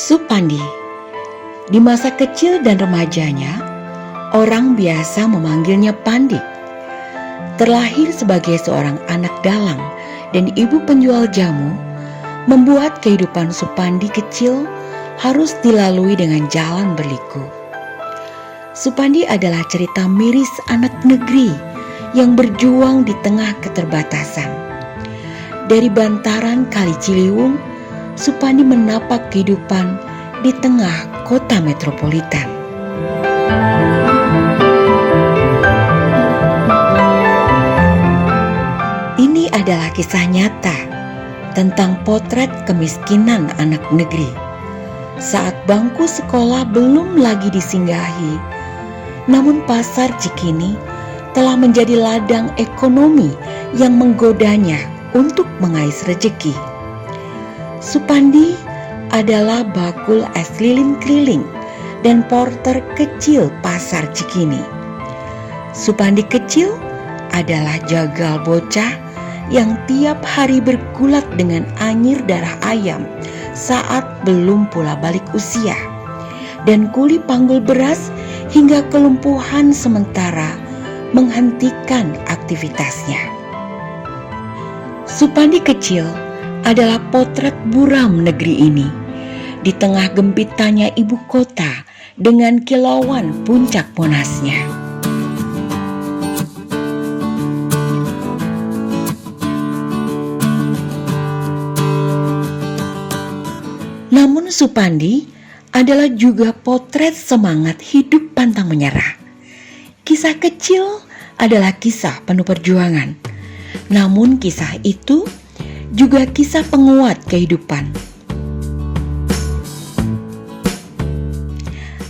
Supandi. Di masa kecil dan remajanya, orang biasa memanggilnya Pandi. Terlahir sebagai seorang anak dalang dan ibu penjual jamu, membuat kehidupan Supandi kecil harus dilalui dengan jalan berliku. Supandi adalah cerita miris anak negeri yang berjuang di tengah keterbatasan. Dari bantaran Kali Ciliwung, Supandi menapak kehidupan di tengah kota metropolitan. Ini adalah kisah nyata tentang potret kemiskinan anak negeri. Saat bangku sekolah belum lagi disinggahi, namun pasar Cikini telah menjadi ladang ekonomi yang menggodanya untuk mengais rejeki. Supandi adalah bakul es lilin keliling dan porter kecil pasar Cikini. Supandi kecil adalah jagal bocah yang tiap hari bergulat dengan anyir darah ayam saat belum pula balik usia, dan kuli panggul beras hingga kelumpuhan sementara menghentikan aktivitasnya. Supandi kecil adalah potret buram negeri ini di tengah gempitannya ibu kota dengan kilauan puncak Monasnya. Namun Supandi adalah juga potret semangat hidup pantang menyerah. Kisah kecil adalah kisah penuh perjuangan, namun kisah itu juga kisah penguat kehidupan.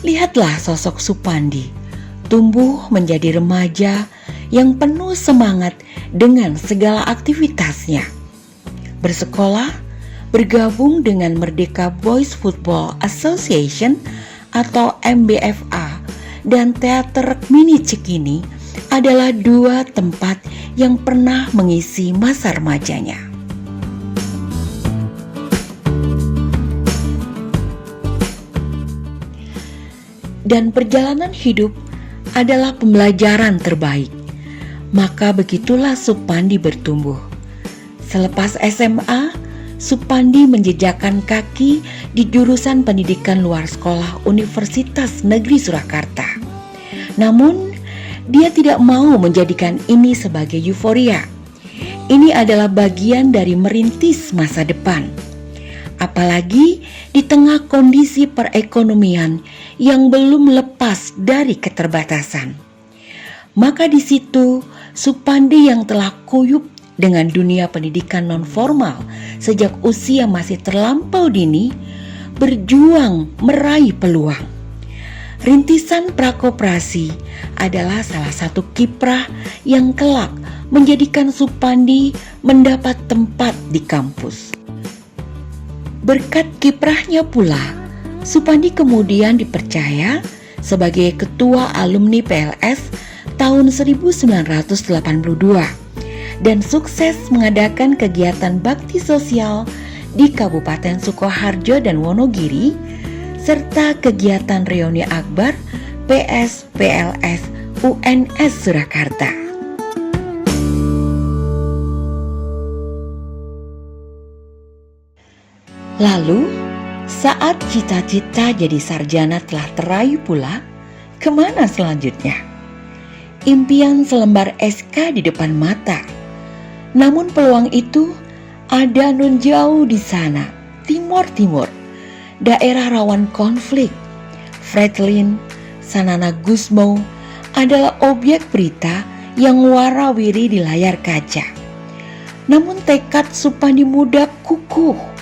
Lihatlah sosok Supandi tumbuh menjadi remaja yang penuh semangat dengan segala aktivitasnya. Bersekolah, bergabung dengan Merdeka Boys Football Association atau MBFA, dan teater mini Cikini adalah dua tempat yang pernah mengisi masa remajanya. Dan perjalanan hidup adalah pembelajaran terbaik. Maka begitulah Supandi bertumbuh. Selepas SMA, Supandi menjejakkan kaki di jurusan pendidikan luar sekolah Universitas Negeri Surakarta. Namun, dia tidak mau menjadikan ini sebagai euforia. Ini adalah bagian dari merintis masa depan. Apalagi di tengah kondisi perekonomian yang belum lepas dari keterbatasan. Maka di situ Supandi yang telah kuyup dengan dunia pendidikan non-formal sejak usia masih terlampau dini, berjuang meraih peluang. Rintisan prakoperasi adalah salah satu kiprah yang kelak menjadikan Supandi mendapat tempat di kampus. Berkat kiprahnya pula, Supandi kemudian dipercaya sebagai ketua alumni PLS tahun 1982 dan sukses mengadakan kegiatan bakti sosial di Kabupaten Sukoharjo dan Wonogiri, serta kegiatan reuni akbar PS PLS UNS Surakarta. Lalu, saat cita-cita jadi sarjana telah teraih pula, kemana selanjutnya? Impian selembar SK di depan mata. Namun peluang itu ada nun jauh di sana, timur-timur, daerah rawan konflik. Fredlin, Sanana Gusmo adalah objek berita yang warawiri di layar kaca. Namun tekad Supandi muda kukuh.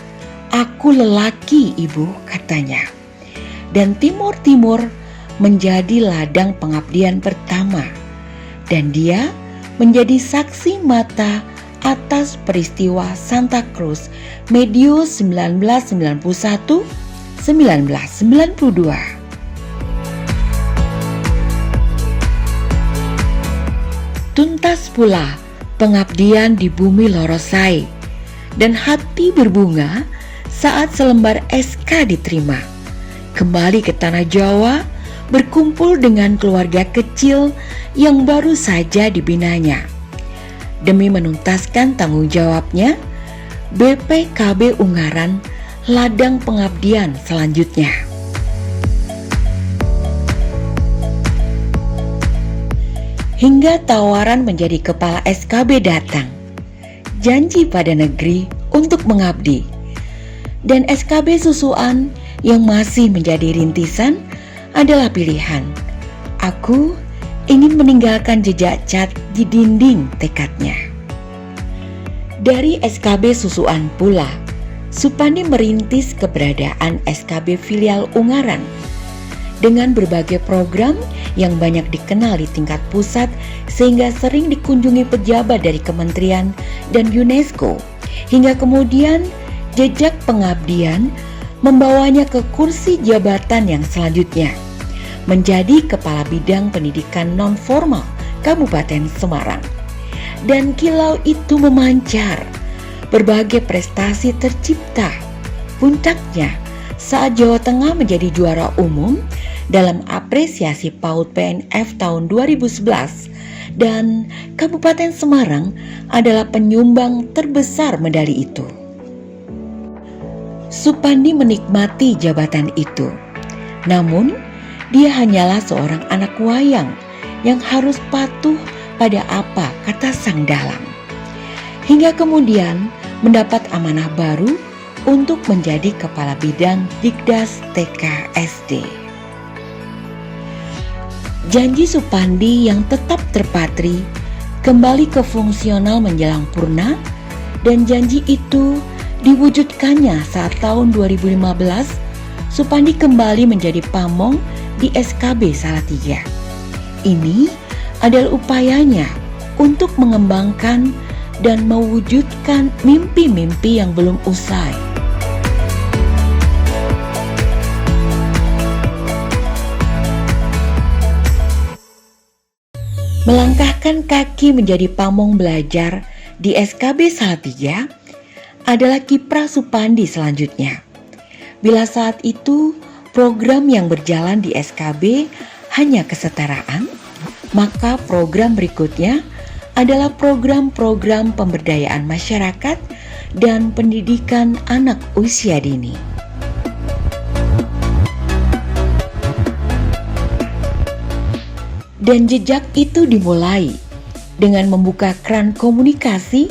"Aku lelaki, ibu," katanya. Dan timur-timur menjadi ladang pengabdian pertama. Dan dia menjadi saksi mata atas peristiwa Santa Cruz medio 1991-1992. Tuntas pula pengabdian di bumi Lorosai, dan hati berbunga saat selembar SK diterima. Kembali ke tanah Jawa, berkumpul dengan keluarga kecil yang baru saja dibinanya. Demi menuntaskan tanggung jawabnya, BPKB Ungaran ladang pengabdian selanjutnya. Hingga tawaran menjadi kepala SKB datang, janji pada negeri untuk mengabdi. Dan SKB Susuan yang masih menjadi rintisan adalah pilihan. Aku ingin meninggalkan jejak cat di dinding tekadnya. Dari SKB Susuan pula, Supandi merintis keberadaan SKB Filial Ungaran dengan berbagai program yang banyak dikenal di tingkat pusat sehingga sering dikunjungi pejabat dari kementerian dan UNESCO, hingga kemudian jejak pengabdian membawanya ke kursi jabatan yang selanjutnya, menjadi Kepala Bidang Pendidikan Non-Formal Kabupaten Semarang. Dan kilau itu memancar, berbagai prestasi tercipta. Puncaknya saat Jawa Tengah menjadi juara umum dalam apresiasi PAUD PNF tahun 2011 dan Kabupaten Semarang adalah penyumbang terbesar medali itu. Supandi menikmati jabatan itu, namun dia hanyalah seorang anak wayang yang harus patuh pada apa kata sang dalang. Hingga kemudian mendapat amanah baru untuk menjadi Kepala Bidang Dikdas TK SD. Janji Supandi yang tetap terpatri kembali ke fungsional menjelang purna, dan janji itu diwujudkannya saat tahun 2015 Supandi kembali menjadi pamong di SKB Salatiga. Ini adalah upayanya untuk mengembangkan dan mewujudkan mimpi-mimpi yang belum usai. Melangkahkan kaki menjadi pamong belajar di SKB Salatiga adalah kiprah Supandi selanjutnya. Bila saat itu program yang berjalan di SKB hanya kesetaraan, maka program berikutnya adalah program-program pemberdayaan masyarakat dan pendidikan anak usia dini. Dan jejak itu dimulai dengan membuka keran komunikasi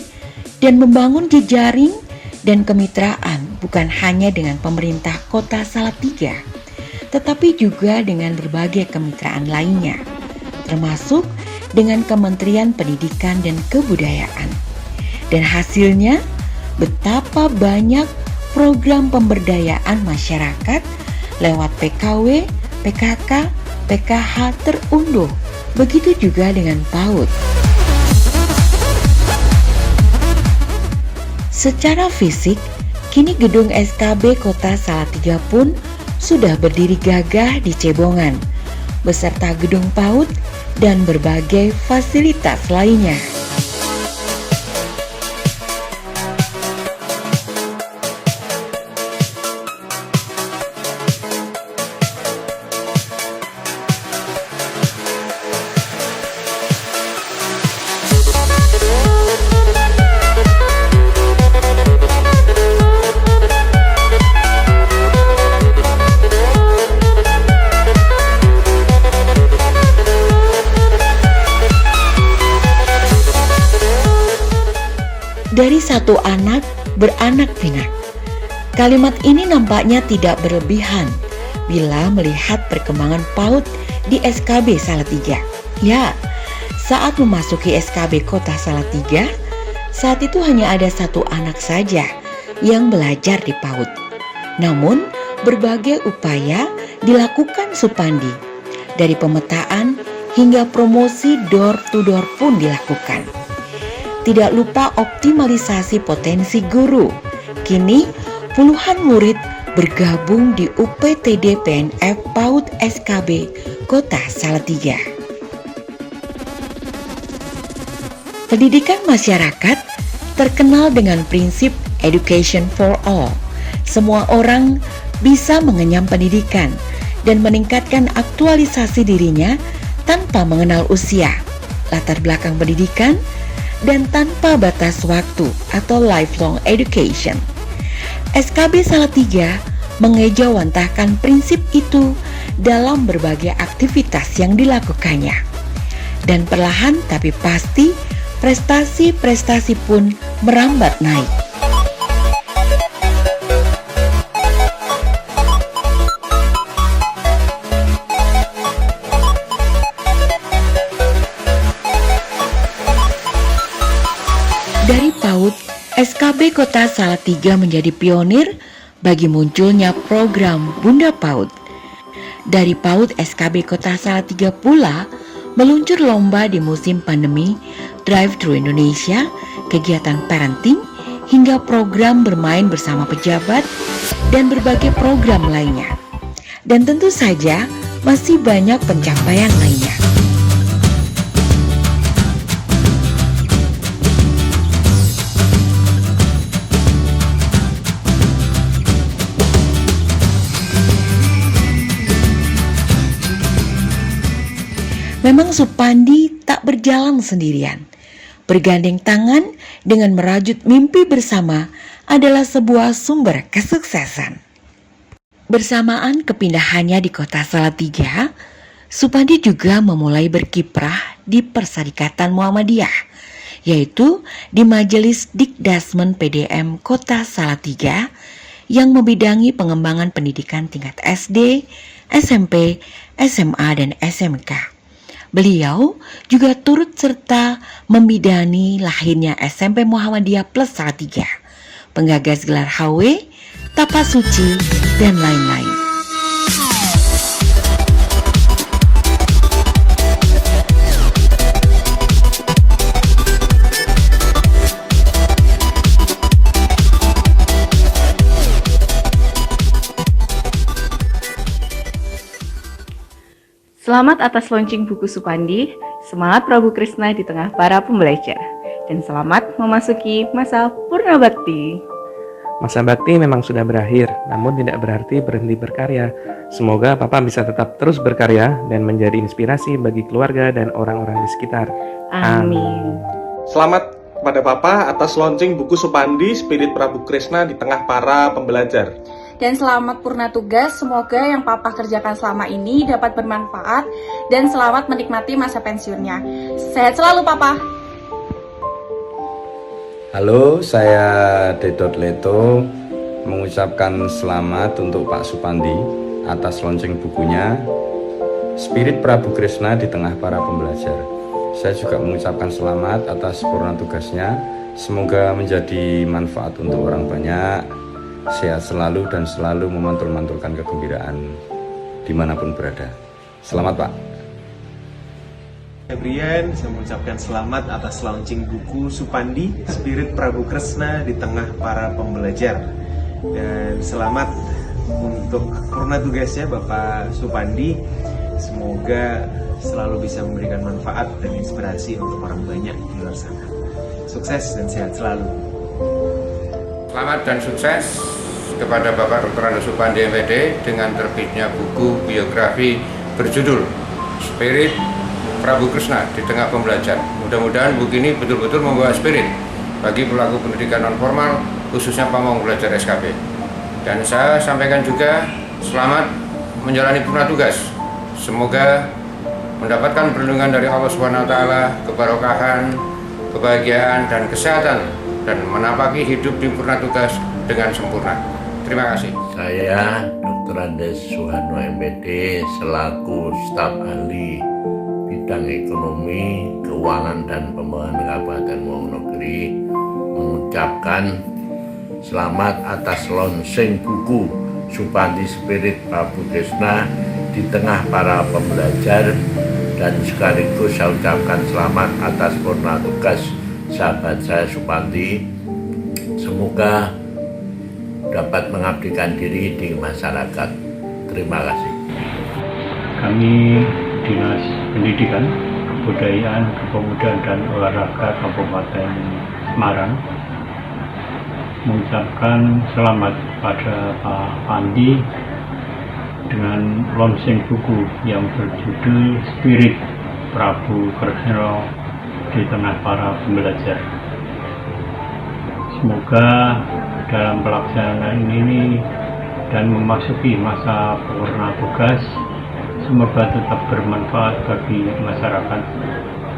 dan membangun jejaring dan kemitraan bukan hanya dengan pemerintah kota Salatiga, tetapi juga dengan berbagai kemitraan lainnya, termasuk dengan Kementerian Pendidikan dan Kebudayaan. Dan hasilnya betapa banyak program pemberdayaan masyarakat lewat PKW, PKK, PKH terunduh. Begitu juga dengan PAUD. Secara fisik, kini gedung SKB Kota Salatiga pun sudah berdiri gagah di Cebongan, beserta gedung PAUD dan berbagai fasilitas lainnya. Dari satu anak beranak pinak. Kalimat ini nampaknya tidak berlebihan bila melihat perkembangan PAUD di SKB Salatiga. Ya, saat memasuki SKB Kota Salatiga, saat itu hanya ada satu anak saja yang belajar di PAUD. Namun, berbagai upaya dilakukan Supandi. Dari pemetaan hingga promosi door to door pun dilakukan. Tidak lupa optimalisasi potensi guru. Kini puluhan murid bergabung di UPTD PNF PAUD SKB Kota Salatiga. Pendidikan masyarakat terkenal dengan prinsip education for all, Semua orang bisa mengenyam pendidikan dan meningkatkan aktualisasi dirinya tanpa mengenal usia, latar belakang pendidikan, dan tanpa batas waktu atau lifelong education. SKB Salatiga mengejawantahkan prinsip itu dalam berbagai aktivitas yang dilakukannya. Dan perlahan tapi pasti, prestasi-prestasi pun merambat naik. Dari PAUD, SKB Kota Salatiga menjadi pionir bagi munculnya program Bunda PAUD. Dari PAUD, SKB Kota Salatiga pula meluncur lomba di musim pandemi, Drive Thru Indonesia, kegiatan parenting, hingga program bermain bersama pejabat dan berbagai program lainnya. Dan tentu saja masih banyak pencapaian lainnya. Memang Supandi tak berjalan sendirian. Bergandeng tangan dengan merajut mimpi bersama adalah sebuah sumber kesuksesan. Bersamaan kepindahannya di Kota Salatiga, Supandi juga memulai berkiprah di Perserikatan Muhammadiyah, yaitu di Majelis Dikdasmen PDM Kota Salatiga yang membidangi pengembangan pendidikan tingkat SD, SMP, SMA, dan SMK. Beliau juga turut serta membidani lahirnya SMP Muhammadiyah Plus Salatiga, penggagas gelar HW, Tapak Suci, dan lain-lain. Selamat atas launching buku Supandi, Semangat Prabu Krishna di Tengah Para Pembelajar. Dan selamat memasuki masa Purna Bakti. Masa bakti memang sudah berakhir, namun tidak berarti berhenti berkarya. Semoga Papa bisa tetap terus berkarya dan menjadi inspirasi bagi keluarga dan orang-orang di sekitar. Amin. Selamat kepada Papa atas launching buku Supandi, Spirit Prabu Krishna di Tengah Para Pembelajar. Dan selamat purna tugas, semoga yang Papa kerjakan selama ini dapat bermanfaat dan selamat menikmati masa pensiunnya. Sehat selalu Papa. Halo, saya Dedot Leto mengucapkan selamat untuk Pak Supandi atas launching bukunya Spirit Prabu Krishna di Tengah Para Pembelajar. Saya juga mengucapkan selamat atas purna tugasnya. Semoga menjadi manfaat untuk orang banyak. Sehat selalu dan selalu memantul-mantulkan kegembiraan dimanapun berada. Selamat Pak. Brian, saya mengucapkan selamat atas launching buku Supandi, Spirit Prabu Krishna di Tengah Para Pembelajar. Dan selamat untuk purna tugasnya Bapak Supandi. Semoga selalu bisa memberikan manfaat dan inspirasi untuk orang banyak di luar sana. Sukses dan sehat selalu. Selamat dan sukses kepada Bapak Dr. Ando Supandi MPD dengan terbitnya buku biografi berjudul Spirit Prabu Krishna di Tengah Pembelajar. Mudah-mudahan buku ini betul-betul membawa spirit bagi pelaku pendidikan non formal, khususnya pamong belajar SKB. Dan saya sampaikan juga selamat menjalani purna tugas. Semoga mendapatkan perlindungan dari Allah SWT, keberkahan, kebahagiaan, dan kesehatan, dan menapaki hidup di purna tugas dengan sempurna. Terima kasih. Saya Dr. Andes Suharno MPD selaku staf ahli bidang ekonomi, keuangan, dan pembangunan Kabupaten Wonosobo mengucapkan selamat atas launching buku Supandi Spirit Prabu Krishna di Tengah Para Pembelajar, dan sekaligus saya ucapkan selamat atas purna tugas sahabat saya Supandi. Semoga dapat mengabdikan diri di masyarakat. Terima kasih. Kami Dinas Pendidikan, Kebudayaan, Kepemudaan dan Olahraga Kabupaten Semarang mengucapkan selamat pada Pak Pandi dengan launching buku yang berjudul Spirit Prabu Kresna di Tengah Para Pembelajar. Semoga dalam pelaksanaan ini dan memasuki masa purna tugas, semoga tetap bermanfaat bagi masyarakat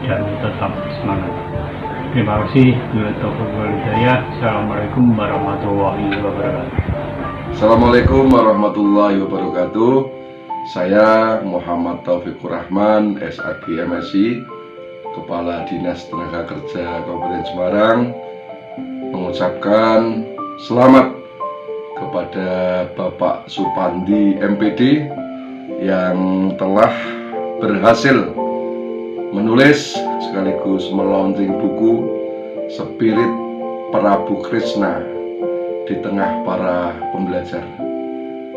dan tetap semangat. Terima kasih. Assalamualaikum warahmatullahi wabarakatuh. Assalamualaikum warahmatullahi wabarakatuh. Saya Muhammad Taufikur Rahman, SAG MSI, Kepala Dinas Tenaga Kerja Kabupaten Semarang, mengucapkan selamat kepada Bapak Supandi MPD yang telah berhasil menulis sekaligus melaunching buku Spirit Prabu Kresna di Tengah Para Pembelajar.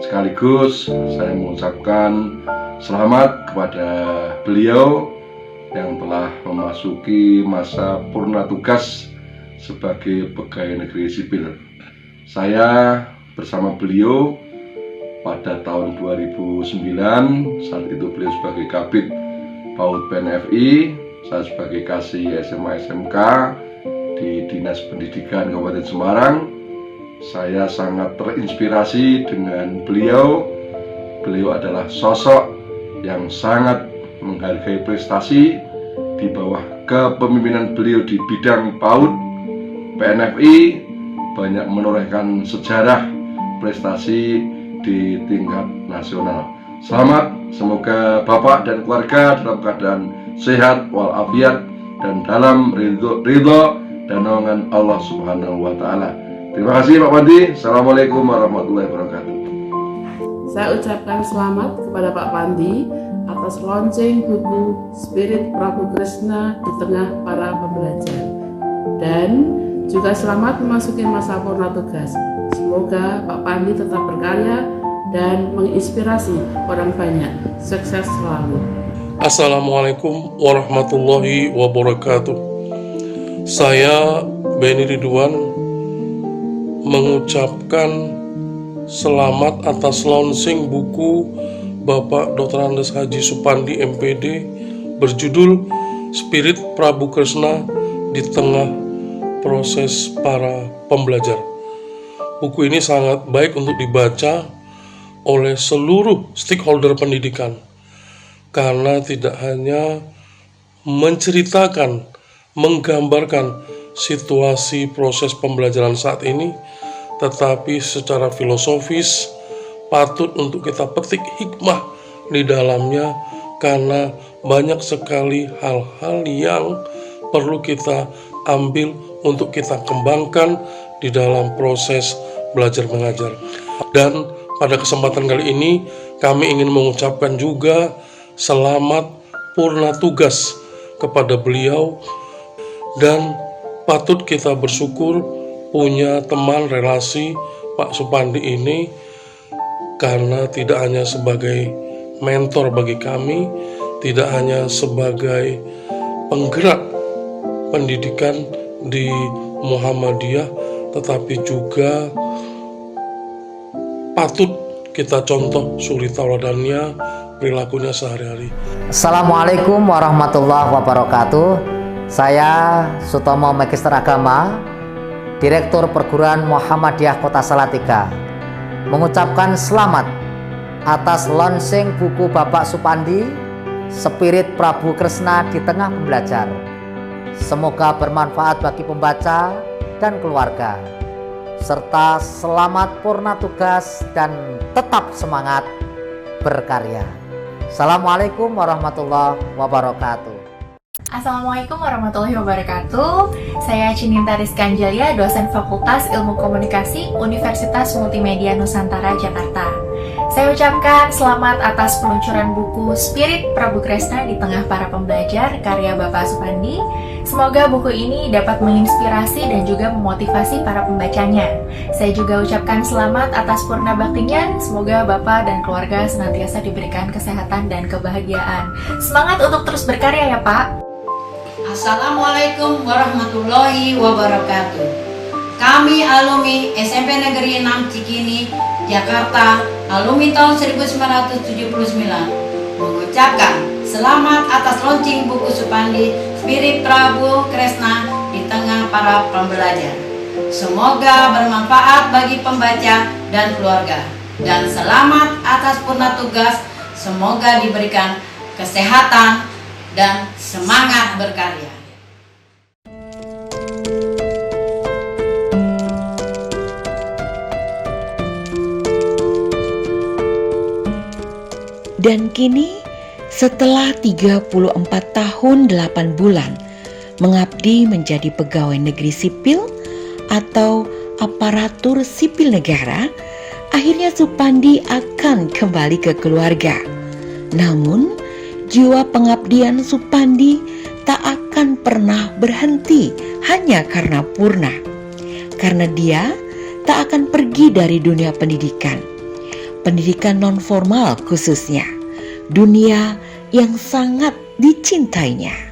Sekaligus saya mengucapkan selamat kepada beliau yang telah memasuki masa purna tugas sebagai pegawai negeri sipil. Saya bersama beliau pada tahun 2009, saat itu beliau sebagai Kabid PAUD PNFI, saya sebagai Kasih SMA SMK di Dinas Pendidikan Kabupaten Semarang. Saya sangat terinspirasi dengan beliau. Beliau adalah sosok yang sangat menghargai prestasi di bawah kepemimpinan beliau di bidang PAUD PNFI, banyak menorehkan sejarah prestasi di tingkat nasional. Selamat, semoga Bapak dan keluarga dalam keadaan sehat walafiat dan dalam ridho dan naungan Allah Subhanahu wa Ta'ala. Terima kasih Pak Pandi. Assalamualaikum warahmatullahi wabarakatuh. Saya ucapkan selamat kepada Pak Pandi atas launching buku Spirit Prabu Kresna di Tengah Para Pembelajar, dan juga selamat memasuki masa purna tugas. Semoga Pak Pandi tetap berkarya dan menginspirasi orang banyak. Sukses selalu. Assalamualaikum warahmatullahi wabarakatuh. Saya Beni Ridwan mengucapkan selamat atas launching buku Bapak Dr. Andes Haji Supandi MPD berjudul Spirit Prabu Kresna di Tengah Proses Para Pembelajar. Buku ini sangat baik untuk dibaca oleh seluruh stakeholder pendidikan, karena tidak hanya menceritakan, menggambarkan situasi proses pembelajaran saat ini, tetapi secara filosofis patut untuk kita petik hikmah di dalamnya, karena banyak sekali hal-hal yang perlu kita ambil untuk kita kembangkan di dalam proses belajar mengajar. Dan pada kesempatan kali ini kami ingin mengucapkan juga selamat purna tugas kepada beliau, dan patut kita bersyukur punya teman relasi Pak Supandi ini, karena tidak hanya sebagai mentor bagi kami, tidak hanya sebagai penggerak pendidikan di Muhammadiyah, tetapi juga patut kita contoh suri tauladannya, perilakunya sehari-hari. Assalamualaikum warahmatullahi wabarakatuh. Saya Sutomo Magister Agama, Direktur Perguruan Muhammadiyah Kota Salatiga, mengucapkan selamat atas launching buku Bapak Supandi, Spirit Prabu Kresna di Tengah Pembelajar. Semoga bermanfaat bagi pembaca dan keluarga, serta selamat purna tugas dan tetap semangat berkarya. Assalamualaikum warahmatullahi wabarakatuh. Assalamualaikum warahmatullahi wabarakatuh. Saya Cininta Rizka Angelia, dosen Fakultas Ilmu Komunikasi Universitas Multimedia Nusantara, Jakarta. Saya ucapkan selamat atas peluncuran buku Spirit Prabu Kresna di Tengah Para Pembelajar karya Bapak Supandi. Semoga buku ini dapat menginspirasi dan juga memotivasi para pembacanya. Saya juga ucapkan selamat atas purna baktinya. Semoga Bapak dan keluarga senantiasa diberikan kesehatan dan kebahagiaan. Semangat untuk terus berkarya ya Pak. Assalamualaikum warahmatullahi wabarakatuh. kami alumni SMP Negeri 6 Cikini, Jakarta, alumni tahun 1979, mengucapkan selamat atas launching buku Supandi Spirit Prabu Kresna di tengah para pembelajar. Semoga bermanfaat bagi pembaca dan keluarga. Dan selamat atas purna tugas, semoga diberikan kesehatan dan semangat berkarya. Dan kini setelah 34 tahun 8 bulan mengabdi menjadi pegawai negeri sipil atau aparatur sipil negara, akhirnya Supandi akan kembali ke keluarga. Namun, jiwa pengabdian Supandi tak akan pernah berhenti hanya karena purna. Karena dia tak akan pergi dari dunia pendidikan. Pendidikan non-formal khususnya, dunia yang sangat dicintainya.